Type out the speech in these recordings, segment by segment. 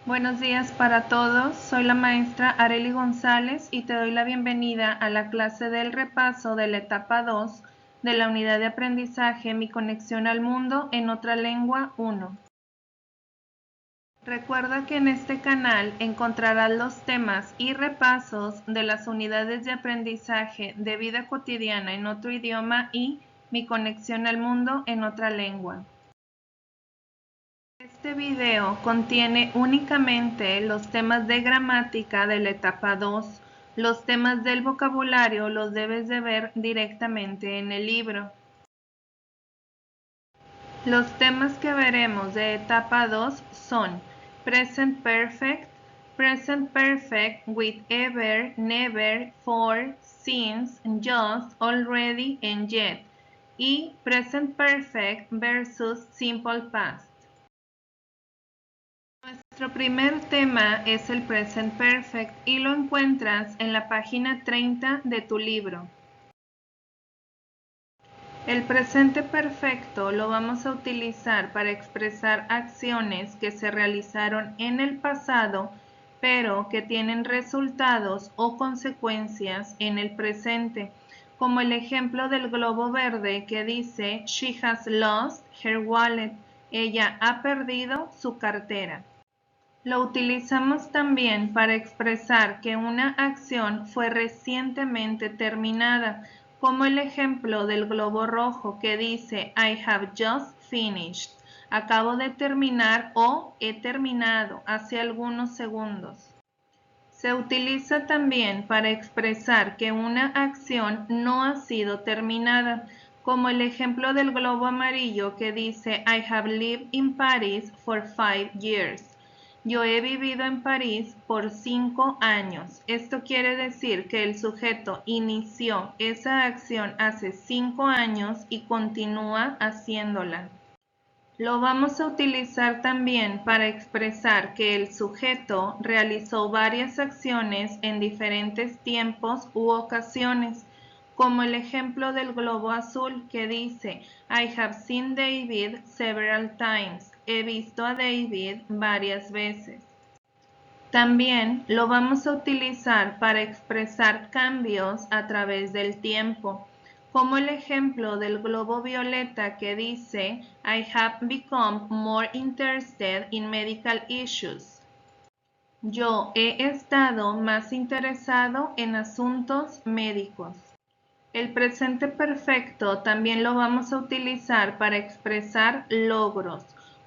Buenos días para todos, soy la maestra Arely González y te doy la bienvenida a la clase del repaso de la etapa 2 de la unidad de aprendizaje Mi conexión al mundo en otra lengua 1. Recuerda que en este canal encontrarás los temas y repasos de las unidades de aprendizaje de vida cotidiana en otro idioma y Mi conexión al mundo en otra lengua. Este video contiene únicamente los temas de gramática de la etapa 2. Los temas del vocabulario los debes de ver directamente en el libro. Los temas que veremos de etapa 2 son Present Perfect with ever, never, for, since, just, already and yet, y Present Perfect versus Simple Past. Nuestro primer tema es el Present Perfect y lo encuentras en la página 30 de tu libro. El presente perfecto lo vamos a utilizar para expresar acciones que se realizaron en el pasado, pero que tienen resultados o consecuencias en el presente, como el ejemplo del globo verde que dice She has lost her wallet. Ella ha perdido su cartera. Lo utilizamos también para expresar que una acción fue recientemente terminada, como el ejemplo del globo rojo que dice I have just finished. Acabo de terminar o he terminado hace algunos segundos. Se utiliza también para expresar que una acción no ha sido terminada, como el ejemplo del globo amarillo que dice I have lived in Paris for 5 years. Yo he vivido en París por 5 años. Esto quiere decir que el sujeto inició esa acción hace 5 años y continúa haciéndola. Lo vamos a utilizar también para expresar que el sujeto realizó varias acciones en diferentes tiempos u ocasiones, como el ejemplo del globo azul que dice I have seen David several times. He visto a David varias veces. También lo vamos a utilizar para expresar cambios a través del tiempo, como el ejemplo del globo violeta que dice I have become more interested in medical issues. Yo he estado más interesado en asuntos médicos. El presente perfecto también lo vamos a utilizar para expresar logros,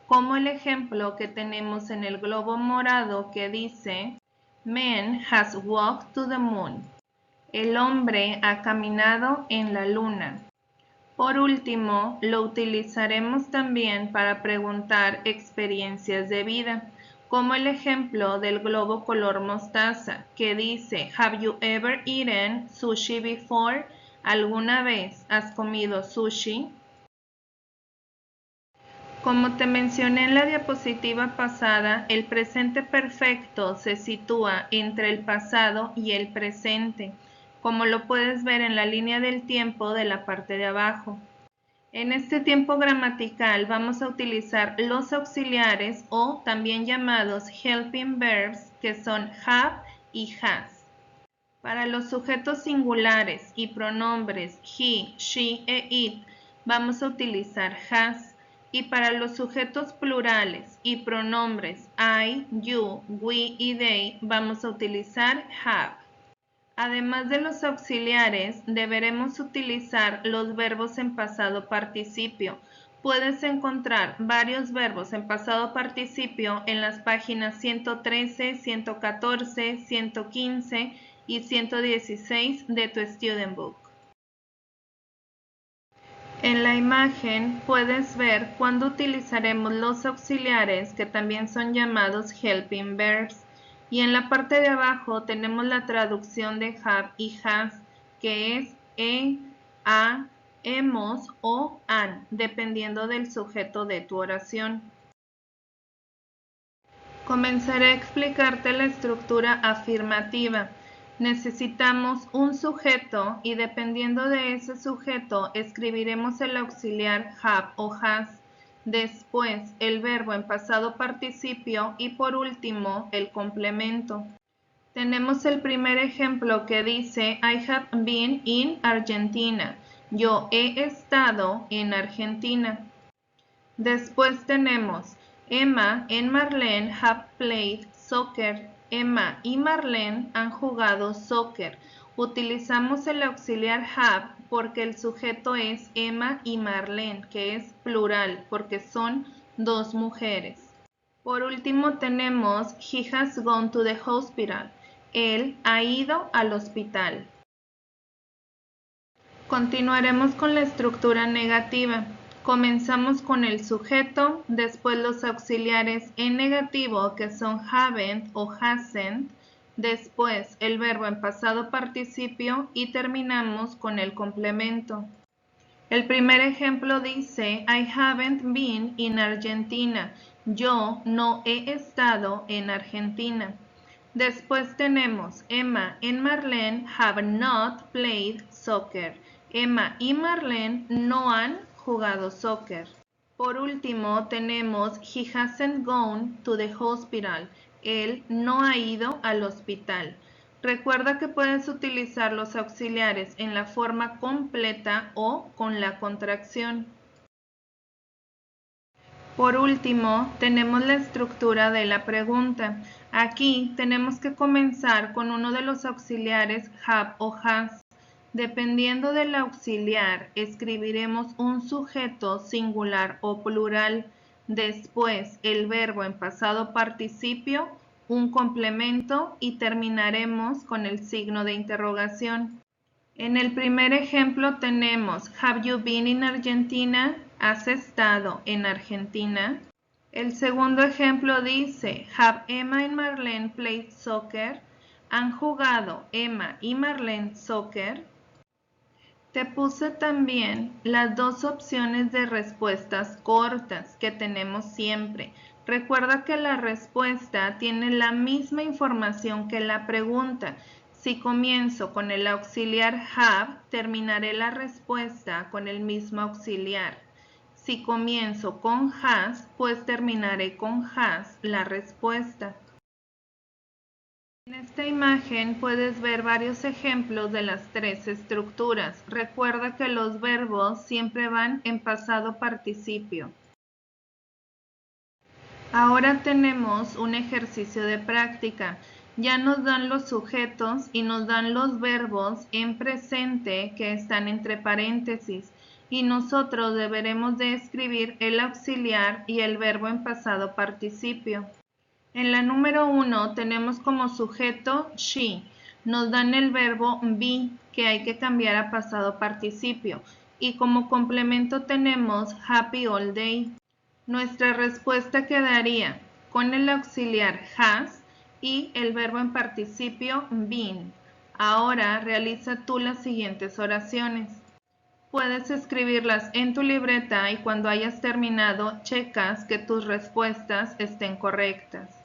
como el ejemplo que tenemos en el globo morado que dice Man has walked to the moon. El hombre ha caminado en la luna. Por último, lo utilizaremos también para preguntar experiencias de vida, como el ejemplo del globo color mostaza que dice Have you ever eaten sushi before? ¿Alguna vez has comido sushi? Como te mencioné en la diapositiva pasada, el presente perfecto se sitúa entre el pasado y el presente, como lo puedes ver en la línea del tiempo de la parte de abajo. En este tiempo gramatical vamos a utilizar los auxiliares o también llamados helping verbs que son have y has. Para los sujetos singulares y pronombres he, she e it vamos a utilizar has, y para los sujetos plurales y pronombres I, you, we y they vamos a utilizar have. Además de los auxiliares, deberemos utilizar los verbos en pasado participio. Puedes encontrar varios verbos en pasado participio en las páginas 113, 114, 115 y 116 de tu Student Book. En la imagen puedes ver cuándo utilizaremos los auxiliares que también son llamados helping verbs. Y en la parte de abajo tenemos la traducción de have y has, que es a, hemos o han, dependiendo del sujeto de tu oración. Comenzaré a explicarte la estructura afirmativa. Necesitamos un sujeto y dependiendo de ese sujeto escribiremos el auxiliar have o has. después el verbo en pasado participio y por último el complemento. Tenemos el primer ejemplo que dice I have been in Argentina. Yo he estado en Argentina. Después tenemos Emma and Marlene have played soccer. Emma y Marlene han jugado soccer. Utilizamos el auxiliar have porque el sujeto es Emma y Marlene, que es plural porque son dos mujeres. Por último tenemos He has gone to the hospital. Él ha ido al hospital. Continuaremos con la estructura negativa. Comenzamos con el sujeto, después los auxiliares en negativo que son haven't o hasn't, después el verbo en pasado participio y terminamos con el complemento. El primer ejemplo dice I haven't been in Argentina. Yo no he estado en Argentina. Después tenemos Emma and Marlene have not played soccer. Emma y Marlene no han jugado soccer. Por último tenemos He hasn't gone to the hospital. Él no ha ido al hospital. Recuerda que puedes utilizar los auxiliares en la forma completa o con la contracción. Por último, tenemos la estructura de la pregunta. Aquí tenemos que comenzar con uno de los auxiliares have o has. Dependiendo del auxiliar, escribiremos un sujeto singular o plural. Después, el verbo en pasado participio, un complemento y terminaremos con el signo de interrogación. En el primer ejemplo tenemos Have you been in Argentina? ¿Has estado en Argentina? El segundo ejemplo dice Have Emma and Marlene played soccer? ¿Han jugado Emma y Marlene soccer? Te puse también las dos opciones de respuestas cortas que tenemos siempre. Recuerda que la respuesta tiene la misma información que la pregunta. Si comienzo con el auxiliar have, terminaré la respuesta con el mismo auxiliar. Si comienzo con has, pues terminaré con has la respuesta. En esta imagen puedes ver varios ejemplos de las tres estructuras. Recuerda que los verbos siempre van en pasado participio. Ahora tenemos un ejercicio de práctica. Ya nos dan los sujetos y nos dan los verbos en presente que están entre paréntesis y nosotros deberemos de escribir el auxiliar y el verbo en pasado participio. En la número 1 tenemos como sujeto she. Nos dan el verbo be, que hay que cambiar a pasado participio. Y como complemento tenemos happy all day. Nuestra respuesta quedaría con el auxiliar has y el verbo en participio been. Ahora realiza tú las siguientes oraciones. Puedes escribirlas en tu libreta y cuando hayas terminado checas que tus respuestas estén correctas.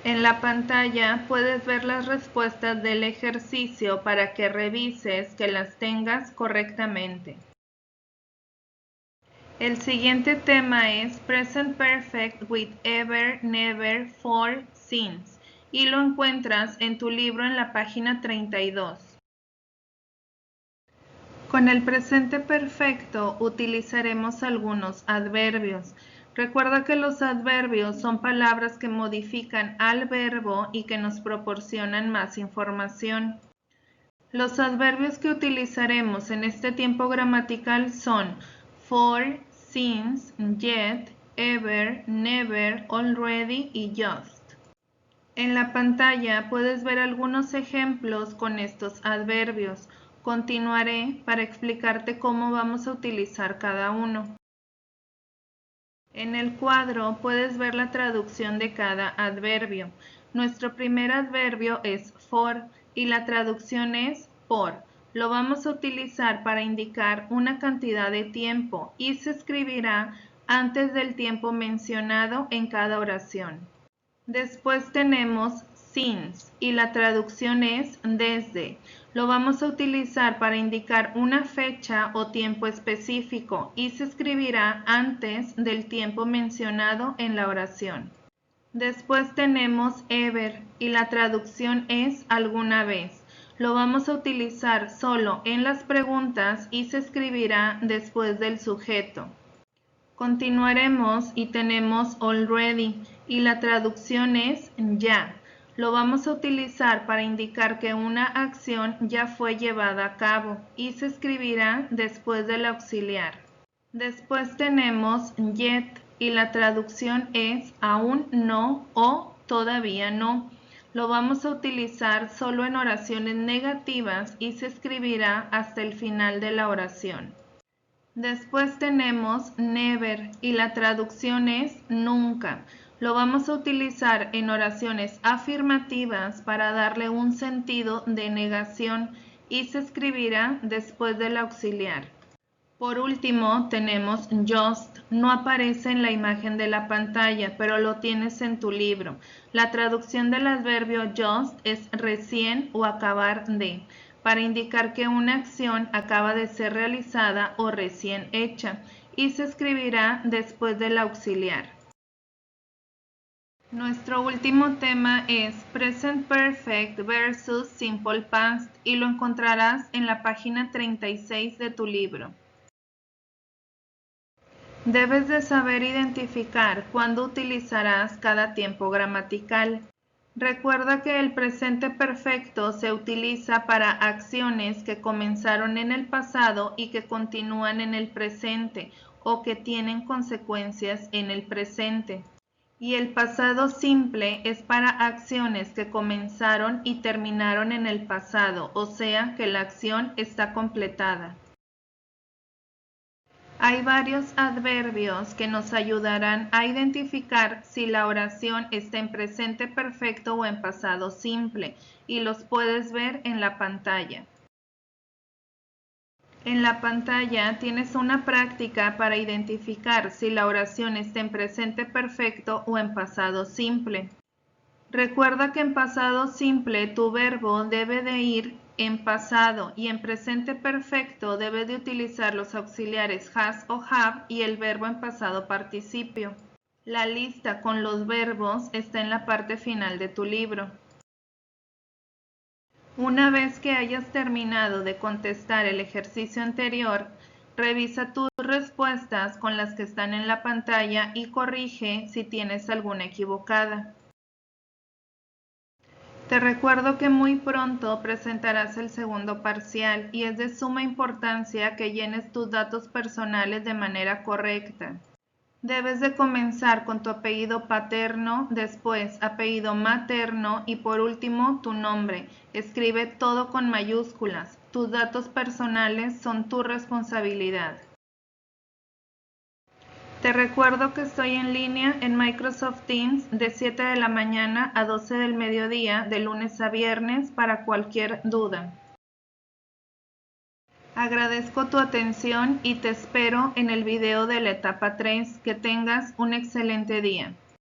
En la pantalla puedes ver las respuestas del ejercicio para que revises que las tengas correctamente. El siguiente tema es Present Perfect with ever, never, for, since y lo encuentras en tu libro en la página 32. Con el presente perfecto utilizaremos algunos adverbios. Recuerda que los adverbios son palabras que modifican al verbo y que nos proporcionan más información. Los adverbios que utilizaremos en este tiempo gramatical son for, since, yet, ever, never, already y just. En la pantalla puedes ver algunos ejemplos con estos adverbios. Continuaré para explicarte cómo vamos a utilizar cada uno. En el cuadro puedes ver la traducción de cada adverbio. Nuestro primer adverbio es for y la traducción es por. Lo vamos a utilizar para indicar una cantidad de tiempo y se escribirá antes del tiempo mencionado en cada oración. Después tenemos since y la traducción es desde. Lo vamos a utilizar para indicar una fecha o tiempo específico y se escribirá antes del tiempo mencionado en la oración. Después tenemos ever y la traducción es alguna vez. Lo vamos a utilizar solo en las preguntas y se escribirá después del sujeto. Continuaremos y tenemos already y la traducción es ya. Lo vamos a utilizar para indicar que una acción ya fue llevada a cabo y se escribirá después del auxiliar. Después tenemos yet y la traducción es aún no o todavía no. Lo vamos a utilizar solo en oraciones negativas y se escribirá hasta el final de la oración. Después tenemos never y la traducción es nunca. Lo vamos a utilizar en oraciones afirmativas para darle un sentido de negación y se escribirá después del auxiliar. Por último tenemos just. No aparece en la imagen de la pantalla, pero lo tienes en tu libro. La traducción del adverbio just es recién o acabar de, para indicar que una acción acaba de ser realizada o recién hecha, y se escribirá después del auxiliar. Nuestro último tema es Present Perfect versus Simple Past y lo encontrarás en la página 36 de tu libro. Debes de saber identificar cuándo utilizarás cada tiempo gramatical. Recuerda que el presente perfecto se utiliza para acciones que comenzaron en el pasado y que continúan en el presente o que tienen consecuencias en el presente. Y el pasado simple es para acciones que comenzaron y terminaron en el pasado, o sea que la acción está completada. Hay varios adverbios que nos ayudarán a identificar si la oración está en presente perfecto o en pasado simple, y los puedes ver en la pantalla. En la pantalla tienes una práctica para identificar si la oración está en presente perfecto o en pasado simple. Recuerda que en pasado simple tu verbo debe de ir en pasado y en presente perfecto debe de utilizar los auxiliares has o have y el verbo en pasado participio. La lista con los verbos está en la parte final de tu libro. Una vez que hayas terminado de contestar el ejercicio anterior, revisa tus respuestas con las que están en la pantalla y corrige si tienes alguna equivocada. Te recuerdo que muy pronto presentarás el segundo parcial y es de suma importancia que llenes tus datos personales de manera correcta. Debes de comenzar con tu apellido paterno, después apellido materno y por último tu nombre. Escribe todo con mayúsculas. Tus datos personales son tu responsabilidad. Te recuerdo que estoy en línea en Microsoft Teams de 7 de la mañana a 12 del mediodía, de lunes a viernes, para cualquier duda. Agradezco tu atención y te espero en el video de la etapa 3. Que tengas un excelente día.